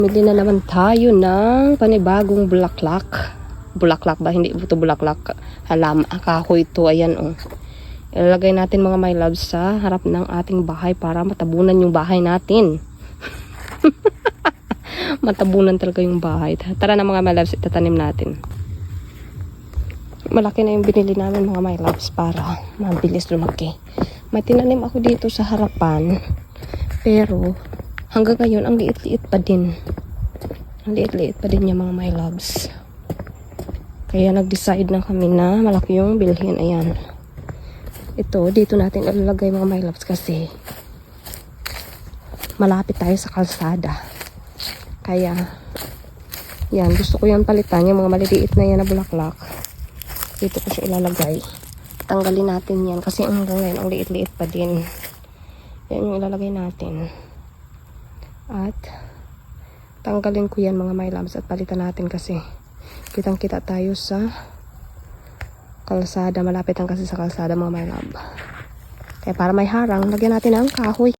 Bili na naman tayo ng panibagong bulaklak. Bulaklak ba? Hindi ito bulaklak. Halam, kahoy ito. Ayan oh. Ilalagay natin mga my loves sa harap ng ating bahay para matabunan yung bahay natin. Matabunan talaga yung bahay. Tara na mga my loves, itatanim natin. Malaki na yung binili namin mga my loves para mabilis lumaki. May tinanim ako dito sa harapan. Pero hanggang ngayon ang liit-liit pa din. Ang liit-liit pa din yung mga my loves. Kaya nag-decide na kami na malaki yung bilhin. Ayan. Ito, dito natin ilalagay mga my loves kasi malapit tayo sa kalsada. Kaya, yan. Gusto ko yung palitan. Yung mga maliliit na yan na bulaklak. Dito ko siya ilalagay. Tanggalin natin yan kasi hanggang ngayon ang liit-liit pa din. Yan yung ilalagay natin. At tanggalin ko yan mga my loves at palitan natin kasi kitang-kita tayo sa kalsada. Malapit lang kasi sa kalsada mga my love. Kaya para may harang, lagyan natin ang kahoy.